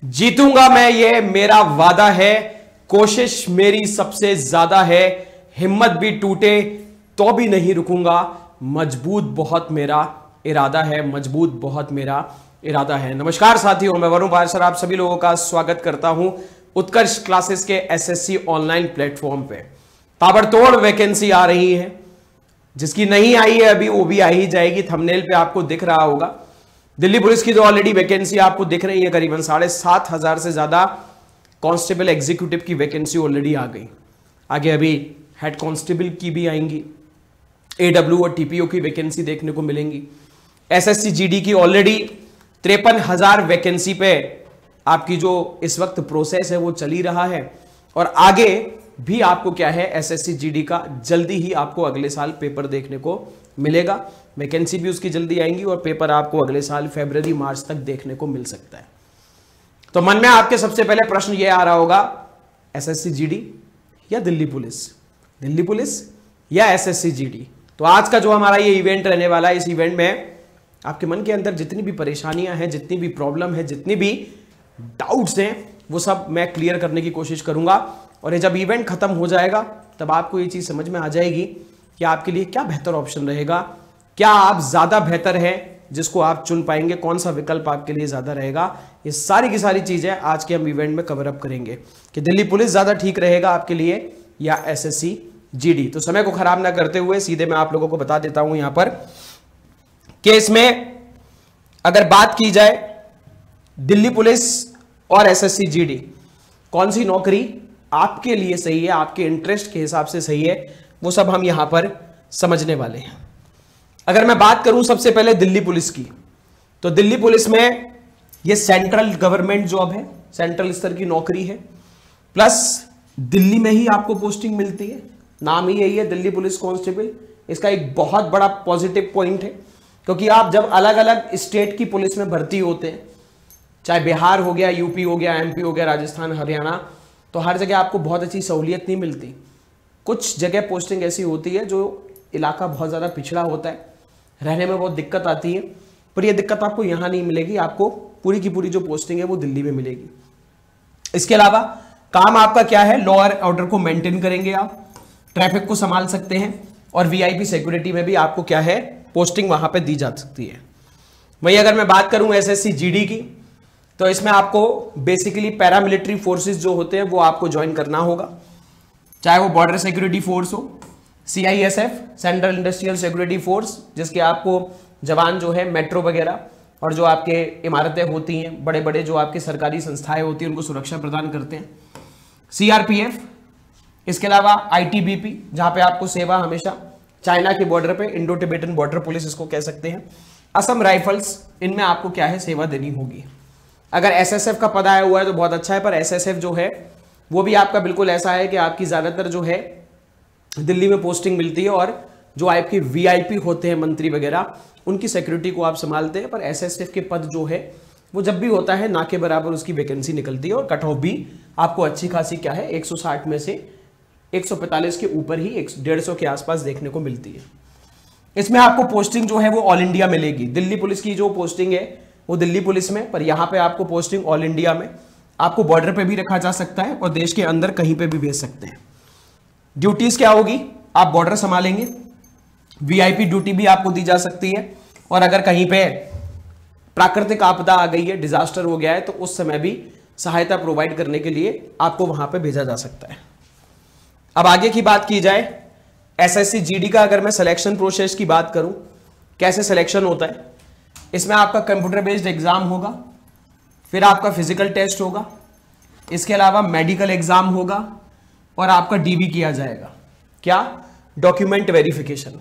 जीतूंगा मैं, ये मेरा वादा है। कोशिश मेरी सबसे ज्यादा है। हिम्मत भी टूटे तो भी नहीं रुकूंगा। मजबूत बहुत मेरा इरादा है, मजबूत बहुत मेरा इरादा है। नमस्कार साथियों, मैं वरुण पारसर आप सभी लोगों का स्वागत करता हूं उत्कर्ष क्लासेस के एसएससी ऑनलाइन प्लेटफॉर्म पे। ताबड़तोड़ वैकेंसी आ रही है, जिसकी नहीं आई है अभी वो भी आ ही जाएगी। थंबनेल पे आपको दिख रहा होगा दिल्ली पुलिस की जो ऑलरेडी वैकेंसी आपको दिख रही है, करीबन 7,500 से ज्यादा कांस्टेबल एग्जीक्यूटिव की वैकेंसी ऑलरेडी आ गई। आगे अभी हेड कांस्टेबल की भी आएंगी, एडब्ल्यू और टीपीओ की वैकेंसी देखने को मिलेंगी। एसएससी जीडी की ऑलरेडी 53,000 वैकेंसी पे आपकी जो इस वक्त प्रोसेस है वो चल ही रहा है। और आगे भी आपको क्या है, एसएससी जीडी का जल्दी ही आपको अगले साल पेपर देखने को मिलेगा। वैकेंसी भी उसकी जल्दी आएंगी और पेपर आपको अगले साल फरवरी मार्च तक देखने को मिल सकता है। तो मन में आपके सबसे पहले प्रश्न ये आ रहा होगा, एसएससी जीडी या दिल्ली पुलिस, दिल्ली पुलिस या एसएससी जीडी। तो आज का जो हमारा ये इवेंट रहने वाला है, इस इवेंट में आपके मन के अंदर जितनी भी परेशानियां हैं, जितनी भी प्रॉब्लम है, जितनी भी डाउट्स हैं, वो सब मैं क्लियर करने की कोशिश करूंगा। और ये जब इवेंट खत्म हो जाएगा तब आपको ये चीज समझ में आ जाएगी कि आपके लिए क्या बेहतर ऑप्शन रहेगा, क्या आप ज्यादा बेहतर है जिसको आप चुन पाएंगे, कौन सा विकल्प आपके लिए ज्यादा रहेगा। ये सारी की सारी चीजें आज के हम इवेंट में कवर अप करेंगे कि दिल्ली पुलिस ज्यादा ठीक रहेगा आपके लिए या एसएससी जीडी। तो समय को खराब ना करते हुए सीधे मैं आप लोगों को बता देता हूं यहां पर कि इसमें अगर बात की जाए दिल्ली पुलिस और एसएससी जीडी, कौन सी नौकरी आपके लिए सही है, आपके इंटरेस्ट के हिसाब से सही है, वो सब हम यहां पर समझने वाले हैं। अगर मैं बात करूं सबसे पहले दिल्ली पुलिस की, तो दिल्ली पुलिस में ये सेंट्रल गवर्नमेंट जॉब है, सेंट्रल स्तर की नौकरी है, प्लस दिल्ली में ही आपको पोस्टिंग मिलती है। नाम ही यही है दिल्ली पुलिस कांस्टेबल। इसका एक बहुत बड़ा पॉजिटिव पॉइंट है, क्योंकि आप जब अलग अलग स्टेट की पुलिस में भर्ती होते हैं, चाहे बिहार हो गया, यूपी हो गया, एमपी हो गया, राजस्थान, हरियाणा, तो हर जगह आपको बहुत अच्छी सहूलियत नहीं मिलती। कुछ जगह पोस्टिंग ऐसी होती है जो इलाका बहुत ज़्यादा पिछड़ा होता है, रहने में बहुत दिक्कत आती है, पर यह दिक्कत आपको यहाँ नहीं मिलेगी। आपको पूरी की पूरी जो पोस्टिंग है वो दिल्ली में मिलेगी। इसके अलावा काम आपका क्या है, लॉ और ऑर्डर को मेंटेन करेंगे आप, ट्रैफिक को संभाल सकते हैं, और वीआईपी सिक्योरिटी में भी आपको क्या है, पोस्टिंग वहां पे दी जा सकती है। वहीं अगर मैं बात करूं एसएससी जीडी की, तो इसमें आपको बेसिकली पैरामिलिट्री फोर्सेस जो होते हैं वो आपको ज्वाइन करना होगा, चाहे वो बॉर्डर सिक्योरिटी फोर्स हो, CISF central industrial security force, जिसके आपको जवान जो है मेट्रो वगैरह और जो आपके इमारतें होती हैं, बड़े बड़े जो आपकी सरकारी संस्थाएं होती हैं उनको सुरक्षा प्रदान करते हैं, सीआरपीएफ, इसके अलावा आईटीबीपी जहां पे आपको सेवा हमेशा चाइना के बॉर्डर पे, इंडो टिबेटन बॉर्डर पुलिस इसको कह सकते हैं, असम राइफल्स, इनमें आपको क्या है, सेवा देनी होगी। अगर एसएसएफ का पद आया हुआ है तो बहुत अच्छा है, पर एसएसएफ जो है वो भी आपका बिल्कुल ऐसा है कि आपकी ज्यादातर जो है दिल्ली में पोस्टिंग मिलती है, और जो आपके वीआईपी होते हैं मंत्री वगैरह, उनकी सिक्योरिटी को आप संभालते हैं। पर एसएसएफ के पद जो है वो जब भी होता है ना के बराबर उसकी वैकेंसी निकलती है, और कट ऑफ भी आपको अच्छी खासी क्या है, 160 में से 145 के ऊपर ही 150 के आसपास देखने को मिलती है। इसमें आपको पोस्टिंग जो है वो ऑल इंडिया मिलेगी। दिल्ली पुलिस की जो पोस्टिंग है वो दिल्ली पुलिस में, पर यहां पे आपको पोस्टिंग ऑल इंडिया में, आपको बॉर्डर पे भी रखा जा सकता है और देश के अंदर कहीं पे भी भेज सकते हैं। ड्यूटीज क्या होगी, आप बॉर्डर संभालेंगे, वीआईपी ड्यूटी भी आपको दी जा सकती है, और अगर कहीं पे प्राकृतिक आपदा आ गई है, डिजास्टर हो गया है, तो उस समय भी सहायता प्रोवाइड करने के लिए आपको वहां पे भेजा जा सकता है। अब आगे की बात की जाए एसएससी जीडी का, अगर मैं सिलेक्शन प्रोसेस की बात करूं, कैसे सिलेक्शन होता है, इसमें आपका कंप्यूटर बेस्ड एग्जाम होगा, फिर आपका फिजिकल टेस्ट होगा, इसके अलावा मेडिकल एग्जाम होगा, और आपका डीबी किया जाएगा, क्या, डॉक्यूमेंट वेरिफिकेशन।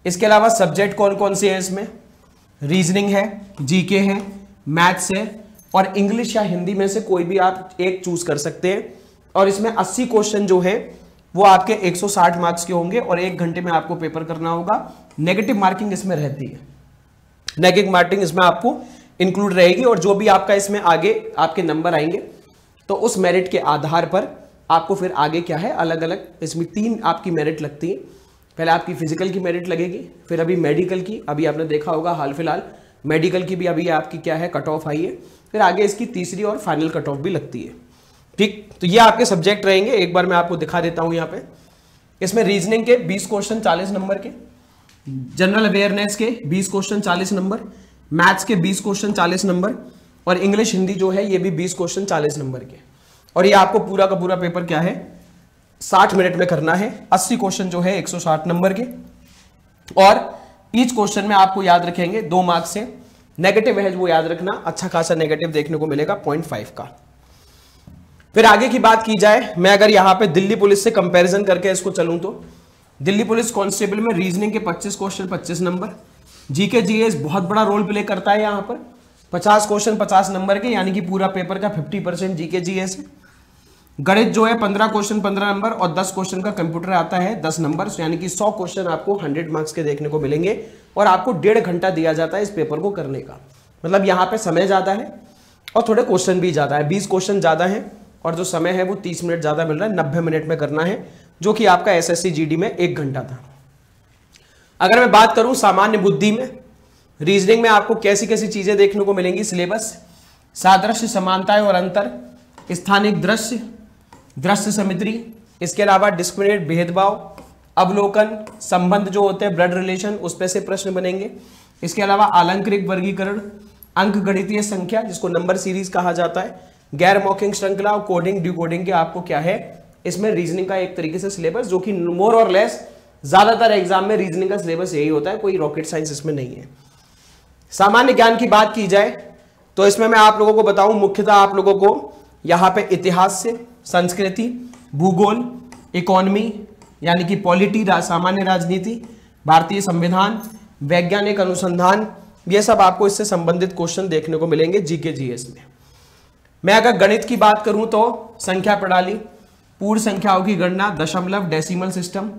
इसके अलावा सब्जेक्ट कौन कौन से हैं इसमें, रीजनिंग है, जीके है, मैथ्स है, और इंग्लिश या हिंदी में से कोई भी आप एक चूज कर सकते हैं। और इसमें 80 क्वेश्चन जो है वो आपके 160 मार्क्स के होंगे, और 1 घंटे में आपको पेपर करना होगा। नेगेटिव मार्किंग इसमें रहती है, नेगेटिव मार्किंग इसमें आपको इंक्लूड रहेगी, और जो भी आपका इसमें आगे आपके नंबर आएंगे तो उस मेरिट के आधार पर आपको फिर आगे क्या है, अलग अलग इसमें 3 आपकी मेरिट लगती है। पहले आपकी फिजिकल की मेरिट लगेगी, फिर अभी मेडिकल की, अभी आपने देखा होगा हाल फिलहाल मेडिकल की भी अभी आपकी क्या है, कट ऑफ आई है, फिर आगे इसकी तीसरी और फाइनल कट ऑफ भी लगती है। ठीक, तो ये आपके सब्जेक्ट रहेंगे। एक बार मैं आपको दिखा देता हूं यहाँ पे। इसमें रीजनिंग के 20 क्वेश्चन 40 नंबर के, जनरल अवेयरनेस के 20 क्वेश्चन 40 नंबर, मैथ्स के 20 क्वेश्चन 40 नंबर, और इंग्लिश हिंदी जो है ये भी 20 क्वेश्चन 40 नंबर के। और ये आपको पूरा का पूरा पेपर क्या है 60 मिनट में करना है। 80 क्वेश्चन जो है 160 नंबर के, और ईच क्वेश्चन में आपको याद रखेंगे 2 मार्क्स से। नेगेटिव है वो याद रखना, अच्छा खासा नेगेटिव देखने को मिलेगा 0.5 का। फिर आगे की बात की जाए, मैं अगर यहां पे दिल्ली पुलिस से कंपैरिजन करके इसको चलूं तो दिल्ली पुलिस कांस्टेबल में रीजनिंग के 25 क्वेश्चन 25 नंबर, जीके जीएस बहुत बड़ा रोल प्ले करता है यहां पर। 50 क्वेश्चन 50 नंबर के, यानी कि पूरा पेपर का 50% जीके जीएस है। गणित जो है 15 क्वेश्चन 15 नंबर, और 10 क्वेश्चन का कंप्यूटर आता है 10 नंबर, यानी कि 100 क्वेश्चन आपको 100 मार्क्स के देखने को मिलेंगे। और आपको 1.5 घंटा दिया जाता है इस पेपर को करने का। मतलब यहाँ पे समय ज्यादा है और थोड़े क्वेश्चन भी ज्यादा है। 20 क्वेश्चन ज्यादा है और जो समय है वो 30 मिनट ज्यादा मिल रहा है। 90 मिनट में करना है, जो कि आपका एसएससी जीडी में 1 घंटा था। अगर मैं बात करूं सामान्य बुद्धि में, रीजनिंग में आपको कैसी कैसी चीजें देखने को मिलेंगी सिलेबस, सादृश्य समानताएं और अंतर, स्थानिक दृश्य, दृश्य समिति, इसके अलावा डिस्क्रिमिनेट भेदभाव, अवलोकन, संबंध जो होते हैं ब्लड रिलेशन, उस पे से प्रश्न बनेंगे। इसके अलावा अलंकृत वर्गीकरण, अंक गणितीय संख्या जिसको नंबर सीरीज कहा जाता है, गैर मौखिक श्रृंखला और कोडिंग डिकोडिंग के आपको क्या है इसमें रीजनिंग का एक तरीके से सिलेबस, जो कि मोर और लेस ज्यादातर एग्जाम में रीजनिंग का सिलेबस यही होता है, कोई रॉकेट साइंस इसमें नहीं है। सामान्य ज्ञान की बात की जाए तो इसमें मैं आप लोगों को बताऊं, मुख्यतः आप लोगों को यहाँ पे इतिहास से, संस्कृति, भूगोल, इकोनॉमी यानी कि पॉलिटी, सामान्य राजनीति, भारतीय संविधान, वैज्ञानिक अनुसंधान, ये सब आपको इससे संबंधित क्वेश्चन देखने को मिलेंगे जीके जीएस में। मैं अगर गणित की बात करूं तो संख्या प्रणाली, पूर्ण संख्याओं की गणना, दशमलव, डेसिमल सिस्टम,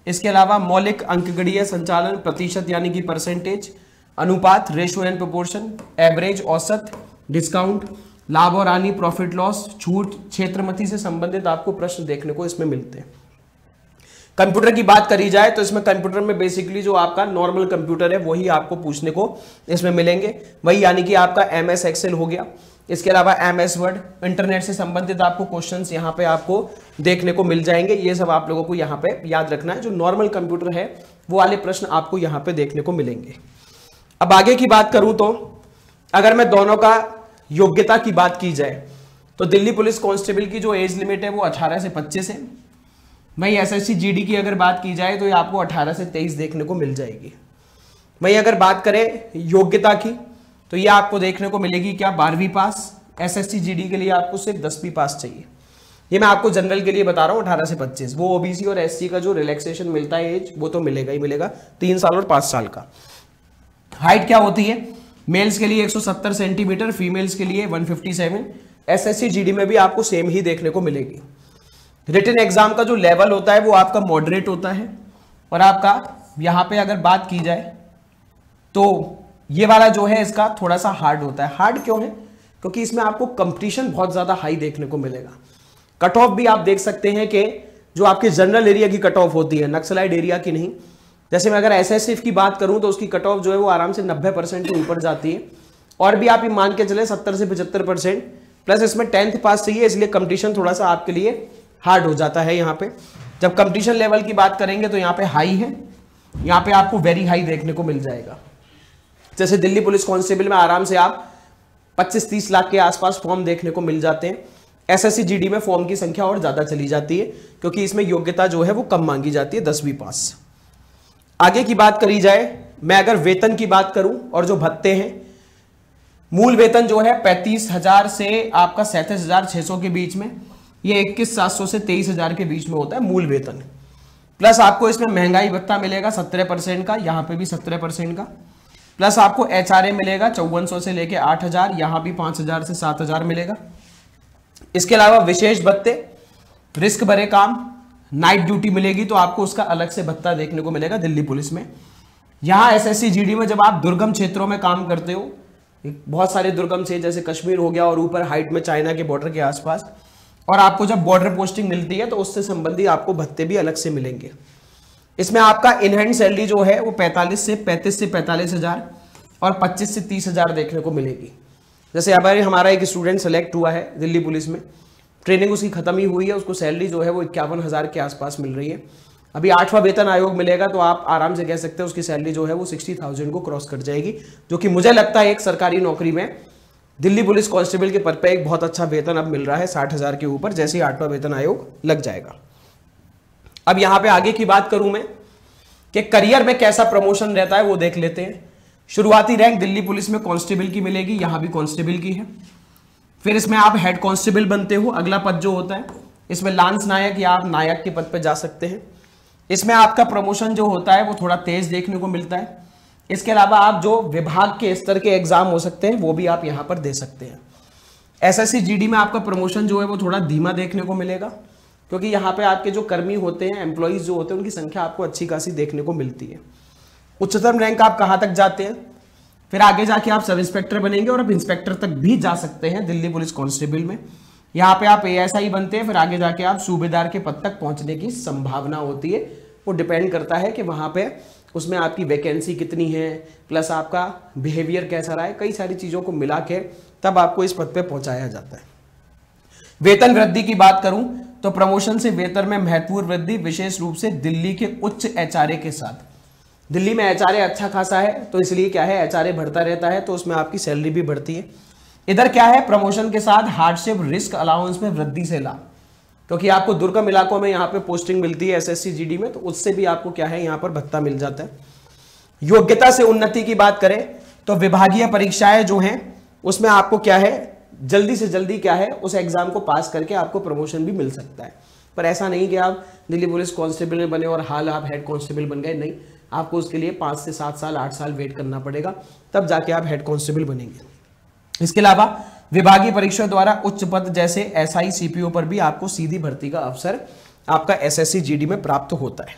इसके अलावा मौलिक अंकगणितीय संचालन, प्रतिशत यानी कि परसेंटेज, अनुपात, रेशियो एंड प्रोपोर्शन, एवरेज औसत, डिस्काउंट, लाभ और हानि, प्रॉफिट लॉस, छूट, क्षेत्रमति से संबंधित आपको प्रश्न देखने को इसमें मिलते हैं। कंप्यूटर की बात करी जाए तो इसमें कंप्यूटर में बेसिकली जो आपका नॉर्मल कंप्यूटर है वही आपको पूछने को इसमें मिलेंगे, वही यानी कि आपका MS एक्सेल हो गया। इसके अलावा MS वर्ड, इंटरनेट से संबंधित आपको क्वेश्चंस यहाँ पे आपको देखने को मिल जाएंगे। ये सब आप लोगों को यहाँ पे याद रखना है। जो नॉर्मल कंप्यूटर है वो वाले प्रश्न आपको यहाँ पे देखने को मिलेंगे। अब आगे की बात करूं तो अगर मैं दोनों का योग्यता की बात की जाए तो दिल्ली पुलिस कांस्टेबल की जो एज लिमिट है वो 18 से 25 है। वहीं एसएससी जीडी की अगर बात की जाए तो ये आपको 18 से 23 देखने को मिल जाएगी। वहीं अगर बात करें योग्यता की तो ये आपको देखने को मिलेगी क्या 12वीं पास। एसएससी जीडी के लिए आपको सिर्फ 10वीं पास चाहिए। ये मैं आपको जनरल के लिए बता रहा हूँ 18 से 25। वो ओबीसी और एससी का जो रिलैक्सेशन मिलता है एज वो तो मिलेगा ही मिलेगा, 3 साल और 5 साल का। हाइट क्या होती है, मेल्स के लिए 170 सेंटीमीटर, फीमेल्स के लिए 157। एसएससी जीडी में भी आपको सेम ही देखने को मिलेगी। रिटन एग्जाम का जो लेवल होता है वो आपका मॉडरेट होता है, और आपका यहां पे अगर बात की जाए तो ये वाला जो है इसका थोड़ा सा हार्ड होता है। हार्ड क्यों है, क्योंकि इसमें आपको कंपटीशन बहुत ज्यादा हाई देखने को मिलेगा। कट ऑफ भी आप देख सकते हैं कि जो आपके जनरल एरिया की कट ऑफ होती है, नक्सलाइट एरिया की नहीं। जैसे मैं अगर एसएसएफ की बात करूं तो उसकी कट ऑफ जो है वो आराम से 90% के ऊपर जाती है, और भी आप ये मान के चले 70 से 75%, प्लस इसमें 10th पास चाहिए, इसलिए कंपटीशन थोड़ा सा आपके लिए हार्ड हो जाता है। यहाँ पे जब कंपटीशन लेवल की बात करेंगे तो यहाँ पे हाई है, यहाँ पे आपको वेरी हाई देखने को मिल जाएगा। जैसे दिल्ली पुलिस कांस्टेबल में आराम से आप 25-30 लाख के आसपास फॉर्म देखने को मिल जाते हैं। एसएससी जीडी में फॉर्म की संख्या और ज्यादा चली जाती है, क्योंकि इसमें योग्यता जो है वो कम मांगी जाती है, 10वीं पास। आगे की बात करी जाए, मैं अगर वेतन की बात करूं और जो भत्ते हैं, मूल वेतन जो है 35,000 से आपका 37,600 के बीच में, ये 21,700 से 23,000 के बीच में होता है मूल वेतन। प्लस आपको इसमें महंगाई भत्ता मिलेगा 17% का, यहाँ पे भी 17% का। प्लस आपको HRA मिलेगा 5400 से लेके 8,000, यहाँ भी 5,000 से 7,000 मिलेगा। इसके अलावा विशेष भत्ते, रिस्क भरे काम, नाइट ड्यूटी मिलेगी तो आपको उसका अलग से भत्ता देखने को मिलेगा दिल्ली पुलिस में। यहाँ एसएससी जीडी में जब आप दुर्गम क्षेत्रों में काम करते हो, बहुत सारे दुर्गम क्षेत्र जैसे कश्मीर हो गया और ऊपर हाइट में चाइना के बॉर्डर के आसपास, और आपको जब बॉर्डर पोस्टिंग मिलती है तो उससे संबंधित आपको भत्ते भी अलग से मिलेंगे। इसमें आपका इन हैंड सैलरी जो है वो 35 से 45,000 और 25 से 30,000 देखने को मिलेगी। जैसे यहाँ पर हमारा एक स्टूडेंट सेलेक्ट हुआ है दिल्ली पुलिस में, ट्रेनिंग उसकी खत्म ही हुई है, उसको सैलरी जो है वो 51,000 के आसपास मिल रही है। अभी 8वां वेतन आयोग मिलेगा तो आप आराम से कह सकते हैं उसकी सैलरी जो है वो 60,000 को क्रॉस कर जाएगी, जो कि मुझे लगता है एक सरकारी नौकरी में दिल्ली पुलिस कांस्टेबल के पद पर एक बहुत अच्छा वेतन अब मिल रहा है 60,000 के ऊपर, जैसे ही 8वां वेतन आयोग लग जाएगा। अब यहां पे आगे की बात करूं मैं कि करियर में कैसा प्रमोशन रहता है वो देख लेते हैं। शुरुआती रैंक दिल्ली पुलिस में कांस्टेबल की मिलेगी, यहां भी कांस्टेबल की है। फिर इसमें आप हेड कांस्टेबल बनते हो, अगला पद जो होता है इसमें लांस नायक या आप नायक के पद पर जा सकते हैं। इसमें आपका प्रमोशन जो होता है वो थोड़ा तेज देखने को मिलता है। इसके अलावा आप जो विभाग के स्तर के एग्जाम हो सकते हैं वो भी आप यहां पर दे सकते हैं। एसएससी जीडी में आपका प्रमोशन जो है वो थोड़ा धीमा देखने को मिलेगा, क्योंकि यहाँ पे आपके जो कर्मी होते हैं, एम्प्लॉइज जो होते हैं, उनकी संख्या आपको अच्छी खासी देखने को मिलती है। उच्चतम रैंक आप कहाँ तक जाते हैं, फिर आगे जाके आप सब इंस्पेक्टर बनेंगे और आप इंस्पेक्टर तक भी जा सकते हैं दिल्ली पुलिस कांस्टेबल में। यहाँ पे आप एएसआई बनते हैं, फिर आगे जाके आप सूबेदार के पद तक पहुंचने की संभावना होती है। वो डिपेंड करता है कि वहां पे उसमें आपकी वैकेंसी कितनी है, प्लस आपका बिहेवियर कैसा रहा है, कई सारी चीजों को मिला के तब आपको इस पद पे पहुंचाया जाता है। वेतन वृद्धि की बात करूं तो प्रमोशन से वेतन में महत्वपूर्ण वृद्धि, विशेष रूप से दिल्ली के उच्च एचआरए के साथ। दिल्ली में एचआरए अच्छा खासा है, तो इसलिए क्या है एचआरए बढ़ता रहता है, तो उसमें आपकी सैलरी भी बढ़ती है। इधर क्या है, प्रमोशन के साथ हार्डशिप रिस्क अलाउंस में वृद्धि से लाभ, क्योंकि आपको दुर्गम इलाकों में यहाँ पे पोस्टिंग मिलती है एसएससी जीडी में, तो उससे भी आपको क्या है यहाँ पर भत्ता मिल जाता है। योग्यता से उन्नति की बात करें तो विभागीय परीक्षाएं जो हैं उसमें आपको क्या है जल्दी से जल्दी क्या है उस एग्जाम को पास करके आपको प्रमोशन भी मिल सकता है। पर ऐसा नहीं कि आप दिल्ली पुलिस कांस्टेबल में बने और हाल आप हेड कांस्टेबल बन गए, नहीं, आपको उसके लिए 5 से 7 साल 8 साल वेट करना पड़ेगा, तब जाके आप हेड कांस्टेबल बनेंगे। इसके अलावा विभागीय परीक्षा द्वारा उच्च पद जैसे एसआई सीपीओ पर भी आपको सीधी भर्ती का अवसर आपका एसएससी जीडी में प्राप्त होता है।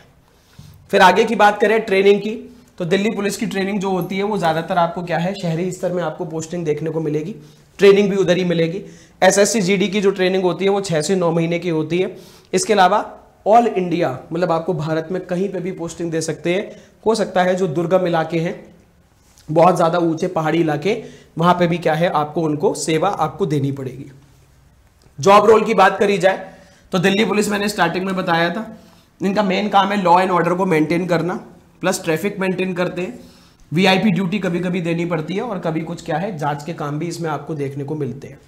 फिर आगे की बात करें ट्रेनिंग की, तो दिल्ली पुलिस की ट्रेनिंग जो होती है वो ज्यादातर आपको क्या है शहरी स्तर में आपको पोस्टिंग देखने को मिलेगी, ट्रेनिंग भी उधर ही मिलेगी। एसएससी जीडी की जो ट्रेनिंग होती है वो 6 से 9 महीने की होती है। इसके अलावा ऑल इंडिया मतलब आपको भारत में कहीं पे भी पोस्टिंग दे सकते हैं। हो सकता है जो दुर्गम इलाके हैं, बहुत ज्यादा ऊंचे पहाड़ी इलाके, वहां पे भी क्या है आपको उनको सेवा आपको देनी पड़ेगी। जॉब रोल की बात करी जाए तो दिल्ली पुलिस मैंने स्टार्टिंग में बताया था, इनका मेन काम है लॉ एंड ऑर्डर को मेंटेन करना, प्लस ट्रैफिक मेंटेन करते हैं। वीआईपी ड्यूटी कभी कभी देनी पड़ती है और कभी कुछ क्या है जांच के काम भी इसमें आपको देखने को मिलते हैं।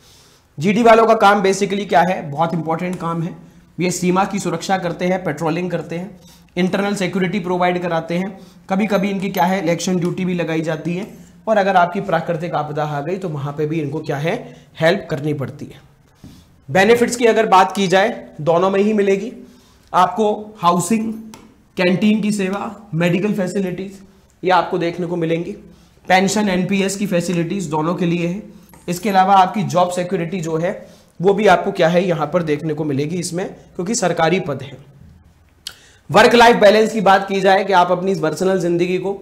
जीडी वालों का काम बेसिकली क्या है, बहुत इंपॉर्टेंट काम है, ये सीमा की सुरक्षा करते हैं, पेट्रोलिंग करते हैं, इंटरनल सिक्योरिटी प्रोवाइड कराते हैं। कभी कभी इनकी क्या है इलेक्शन ड्यूटी भी लगाई जाती है, और अगर आपकी प्राकृतिक आपदा आ गई तो वहां पे भी इनको क्या है हेल्प करनी पड़ती है। बेनिफिट्स की अगर बात की जाए दोनों में ही मिलेगी आपको, हाउसिंग, कैंटीन की सेवा, मेडिकल फैसिलिटीज ये आपको देखने को मिलेंगी। पेंशन एनपीएस की फैसिलिटीज दोनों के लिए है। इसके अलावा आपकी जॉब सिक्योरिटी जो है वो भी आपको क्या है यहां पर देखने को मिलेगी इसमें, क्योंकि सरकारी पद है। वर्क लाइफ बैलेंस की बात की जाए कि आप अपनी पर्सनल जिंदगी को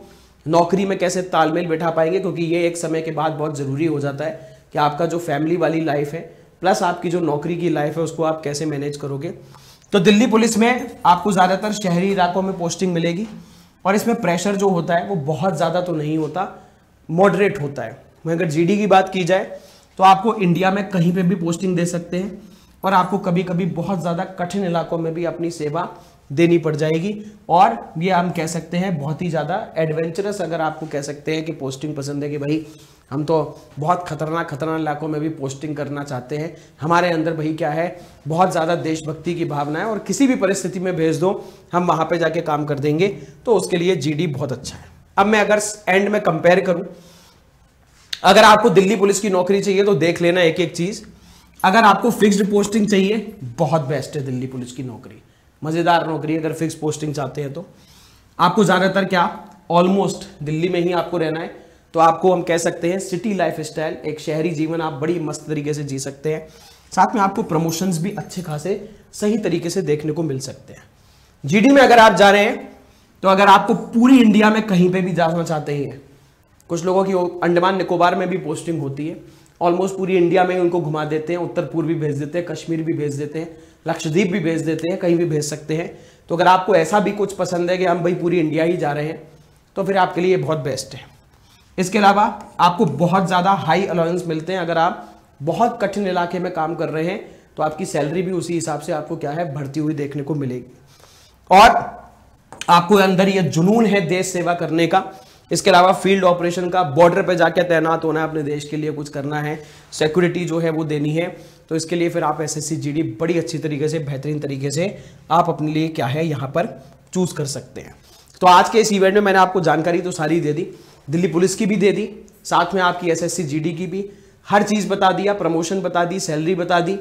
नौकरी में कैसे तालमेल बैठा पाएंगे, क्योंकि ये एक समय के बाद बहुत जरूरी हो जाता है कि आपका जो फैमिली वाली लाइफ है प्लस आपकी जो नौकरी की लाइफ है उसको आप कैसे मैनेज करोगे। तो दिल्ली पुलिस में आपको ज्यादातर शहरी इलाकों में पोस्टिंग मिलेगी, और इसमें प्रेशर जो होता है वो बहुत ज्यादा तो नहीं होता, मॉडरेट होता है। अगर जीडी की बात की जाए तो आपको इंडिया में कहीं पे भी पोस्टिंग दे सकते हैं, और आपको कभी कभी बहुत ज़्यादा कठिन इलाकों में भी अपनी सेवा देनी पड़ जाएगी, और ये हम कह सकते हैं बहुत ही ज़्यादा एडवेंचरस, अगर आपको कह सकते हैं कि पोस्टिंग पसंद है कि भाई हम तो बहुत खतरनाक इलाकों में भी पोस्टिंग करना चाहते हैं, हमारे अंदर भाई क्या है बहुत ज़्यादा देशभक्ति की भावना है और किसी भी परिस्थिति में भेज दो हम वहाँ पे जाके काम कर देंगे, तो उसके लिए जीडी बहुत अच्छा है। अब मैं अगर एंड में कंपेयर करूँ, अगर आपको दिल्ली पुलिस की नौकरी चाहिए तो देख लेना एक एक चीज़। अगर आपको फिक्स्ड पोस्टिंग चाहिए बहुत बेस्ट है दिल्ली पुलिस की नौकरी, मज़ेदार नौकरी। अगर फिक्स पोस्टिंग चाहते हैं तो आपको ज़्यादातर क्या ऑलमोस्ट दिल्ली में ही आपको रहना है, तो आपको हम कह सकते हैं सिटी लाइफ स्टाइल, एक शहरी जीवन आप बड़ी मस्त तरीके से जी सकते हैं। साथ में आपको प्रमोशंस भी अच्छे खासे सही तरीके से देखने को मिल सकते हैं। जीडी में अगर आप जा रहे हैं तो अगर आपको पूरी इंडिया में कहीं पे भी जाना चाहते हैं, कुछ लोगों की अंडमान निकोबार में भी पोस्टिंग होती है, ऑलमोस्ट पूरी इंडिया में उनको घुमा देते हैं, उत्तर पूर्व भी भेज देते हैं, कश्मीर भी भेज देते हैं, लक्षद्वीप भी भेज देते हैं, कहीं भी भेज सकते हैं। तो अगर आपको ऐसा भी कुछ पसंद है कि हम भाई पूरी इंडिया ही जा रहे हैं, तो फिर आपके लिए बहुत बेस्ट है। इसके अलावा आपको बहुत ज़्यादा हाई अलाउंस मिलते हैं। अगर आप बहुत कठिन इलाके में काम कर रहे हैं तो आपकी सैलरी भी उसी हिसाब से आपको क्या है बढ़ती हुई देखने को मिलेगी। और आपको अंदर ये जुनून है देश सेवा करने का। इसके अलावा फील्ड ऑपरेशन का, बॉर्डर पे जाके तैनात होना है, अपने देश के लिए कुछ करना है, सिक्योरिटी जो है वो देनी है, तो इसके लिए फिर आप एसएससी जीडी बड़ी अच्छी तरीके से, बेहतरीन तरीके से आप अपने लिए क्या है यहाँ पर चूज कर सकते हैं। तो आज के इस इवेंट में मैंने आपको जानकारी तो सारी दे दी, दिल्ली पुलिस की भी दे दी, साथ में आपकी एसएससी जीडी की भी, हर चीज बता दिया, प्रमोशन बता दी, सैलरी बता दी,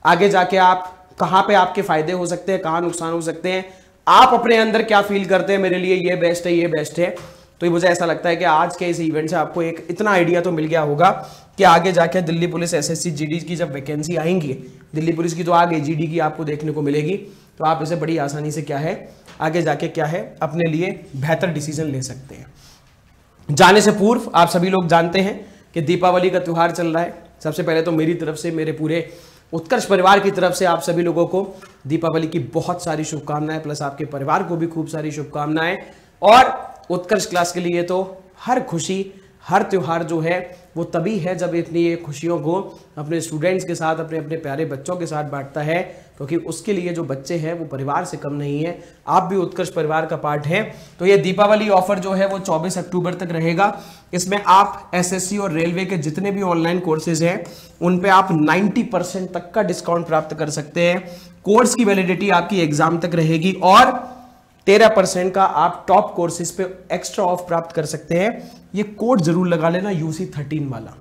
आगे जाके आप कहाँ पे आपके फायदे हो सकते हैं, कहाँ नुकसान हो सकते हैं, आप अपने अंदर क्या फील करते हैं, मेरे लिए ये बेस्ट है, ये बेस्ट है। तो मुझे ऐसा लगता है कि आज के इस इवेंट से आपको एक इतना आइडिया तो मिल गया होगा कि आगे जाके दिल्ली पुलिस एसएससी जीडी की जब वैकेंसी आएंगी, दिल्ली पुलिस की तो आगे जीडी की आपको देखने को मिलेगी, तो आप इसे बड़ी आसानी से क्या है आगे जाके क्या है अपने लिए बेहतर डिसीजन ले सकते हैं। जाने से पूर्व आप सभी लोग जानते हैं कि दीपावली का त्यौहार चल रहा है। सबसे पहले तो मेरी तरफ से, मेरे पूरे उत्कर्ष परिवार की तरफ से आप सभी लोगों को दीपावली की बहुत सारी शुभकामनाएं, प्लस आपके परिवार को भी खूब सारी शुभकामनाएं। और उत्कर्ष क्लास के लिए तो हर खुशी, हर त्यौहार जो है वो तभी है जब इतनी ये खुशियों को अपने स्टूडेंट्स के साथ, अपने अपने प्यारे बच्चों के साथ बांटता है, क्योंकि उसके लिए जो बच्चे हैं वो परिवार से कम नहीं है। आप भी उत्कर्ष परिवार का पार्ट हैं। तो ये दीपावली ऑफर जो है वो 24 अक्टूबर तक रहेगा। इसमें आप एसएससी और रेलवे के जितने भी ऑनलाइन कोर्सेज हैं उन पे आप 90% तक का डिस्काउंट प्राप्त कर सकते हैं। कोर्स की वैलिडिटी आपकी एग्जाम तक रहेगी और 13% का आप टॉप कोर्सेज पे एक्स्ट्रा ऑफ प्राप्त कर सकते हैं। ये कोड जरूर लगा लेना UC13 वाला।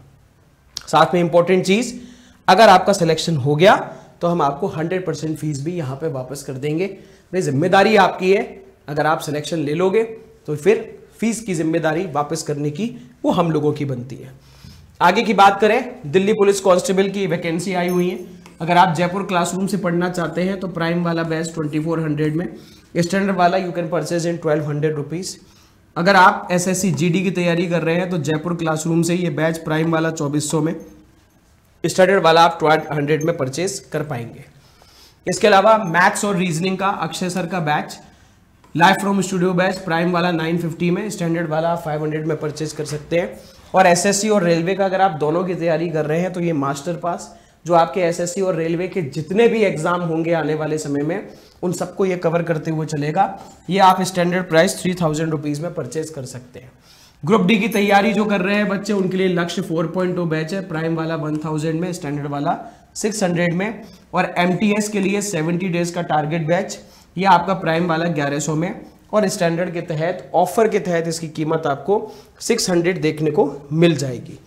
साथ में इंपॉर्टेंट चीज, अगर आपका सिलेक्शन हो गया तो हम आपको 100% फीस भी यहां पे वापस कर देंगे। भाई जिम्मेदारी आपकी है, अगर आप सिलेक्शन ले लोगे तो फिर फीस की जिम्मेदारी वापस करने की वो हम लोगों की बनती है। आगे की बात करें, दिल्ली पुलिस कांस्टेबल की वैकेंसी आई हुई है। अगर आप जयपुर क्लासरूम से पढ़ना चाहते हैं तो प्राइम वाला बैच 2400 में, स्टैंडर्ड वाला you can purchase in 1200 rupees. अगर आप एसएससी जीडी की तैयारी कर रहे हैं तो जयपुर क्लासरूम से ये बैच प्राइम वाला 2400 में, स्टैंडर्ड वाला आप 1200 में परचेज कर पाएंगे। इसके अलावा मैथ्स और रीजनिंग का अक्षय सर का batch, live from studio batch prime वाला 950 में, स्टैंडर्ड वाला 500 में परचेज कर सकते हैं। और एसएससी और रेलवे का अगर आप दोनों की तैयारी कर रहे हैं तो ये मास्टर पास जो आपके एसएससी और रेलवे के जितने भी एग्जाम होंगे आने वाले समय में उन सबको ये कवर करते हुए चलेगा। ये आप स्टैंडर्ड प्राइस 3000 रुपीज में परचेज कर सकते हैं। ग्रुप डी की तैयारी जो कर रहे हैं बच्चे उनके लिए लक्ष्य 4.0 बैच है, प्राइम वाला 1000 में, स्टैंडर्ड वाला 600 में। और एमटीएस के लिए 70 डेज का टारगेट बैच, ये आपका प्राइम वाला 1100 में और स्टैंडर्ड के तहत ऑफर के तहत इसकी कीमत आपको 600 देखने को मिल जाएगी।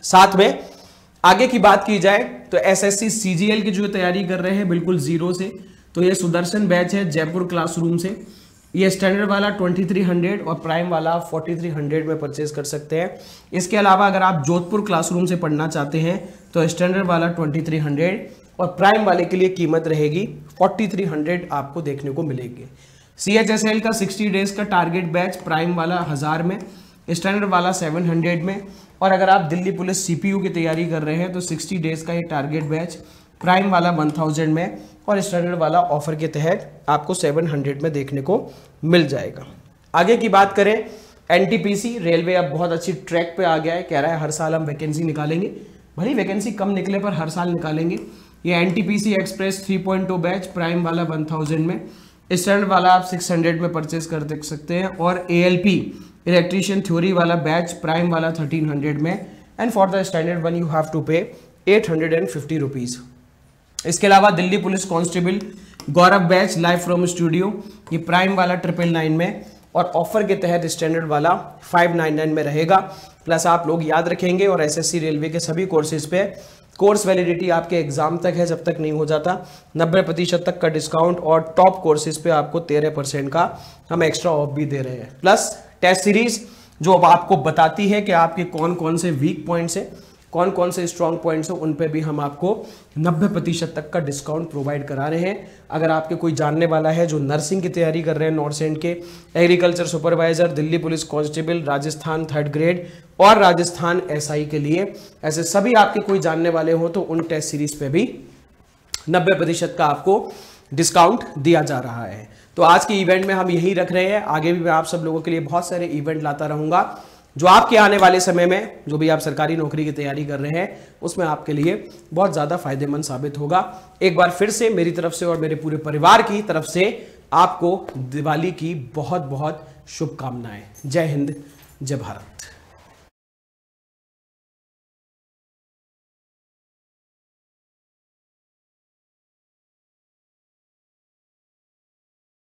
साथ में आगे की बात की जाए तो एसएससी सीजीएल की जो तैयारी कर रहे हैं बिल्कुल जीरो से, तो ये सुदर्शन बैच है जयपुर क्लासरूम से। ये स्टैंडर्ड वाला 2300 और प्राइम वाला 4300 में परचेज कर सकते हैं। इसके अलावा अगर आप जोधपुर क्लासरूम से पढ़ना चाहते हैं तो स्टैंडर्ड वाला 2300 और प्राइम वाले के लिए कीमत रहेगी 4300 आपको देखने को मिलेगी। CHSL का 60 डेज का टारगेट बैच प्राइम वाला 1000 में, स्टैंडर्ड वाला 700 में। और अगर आप दिल्ली पुलिस CPU की तैयारी कर रहे हैं तो 60 डेज का ये टारगेट बैच प्राइम वाला 1000 में और स्टैंडर्ड वाला ऑफर के तहत आपको 700 में देखने को मिल जाएगा। आगे की बात करें, NTPC रेलवे अब बहुत अच्छी ट्रैक पे आ गया है, कह रहा है हर साल हम वैकेंसी निकालेंगे, भले वैकेंसी कम निकले पर हर साल निकालेंगे। ये NTPC एक्सप्रेस 3.0 बैच प्राइम वाला 1000 में, स्टैंडर्ड वाला आप 600 में परचेज कर देख सकते हैं। और ALP इलेक्ट्रीशियन थ्योरी वाला बैच प्राइम वाला 1300 में and for the standard one you have to pay 850 rupees. इसके अलावा Delhi police constable Gaurav batch live from studio, ये प्राइम वाला 999 में और ऑफर के तहत स्टैंडर्ड वाला 599 में रहेगा। प्लस आप लोग याद रखेंगे और एसएससी रेलवे के सभी कोर्सेज पे कोर्स वैलिडिटी आपके एग्जाम तक है, जब तक नहीं हो जाता 90% तक का डिस्काउंट और टॉप कोर्सेज पे आपको 13% का हम एक्स्ट्रा ऑफ भी दे रहे हैं। प्लस टेस्ट सीरीज जो अब आपको बताती है कि आपके कौन कौन से वीक पॉइंट्स है, कौन कौन से स्ट्रॉन्ग पॉइंट्स हैं, उन पे भी हम आपको 90% तक का डिस्काउंट प्रोवाइड करा रहे हैं। अगर आपके कोई जानने वाला है जो नर्सिंग की तैयारी कर रहे हैं नॉर्थ एंड के, agriculture supervisor, Delhi police constable, Rajasthan 3rd grade और राजस्थान SI के लिए, ऐसे सभी आपके कोई जानने वाले हो तो उन टेस्ट सीरीज पे भी 90% का आपको डिस्काउंट दिया जा रहा है। तो आज के इवेंट में हम यही रख रहे हैं, आगे भी मैं आप सब लोगों के लिए बहुत सारे इवेंट लाता रहूंगा। जो आपके आने वाले समय में, जो भी आप सरकारी नौकरी की तैयारी कर रहे हैं, उसमें आपके लिए बहुत ज़्यादा फायदेमंद साबित होगा। एक बार फिर से मेरी तरफ से और मेरे पूरे परिवार की तरफ से आपको दिवाली की बहुत बहुत शुभकामनाएं। जय हिंद, जय भारत।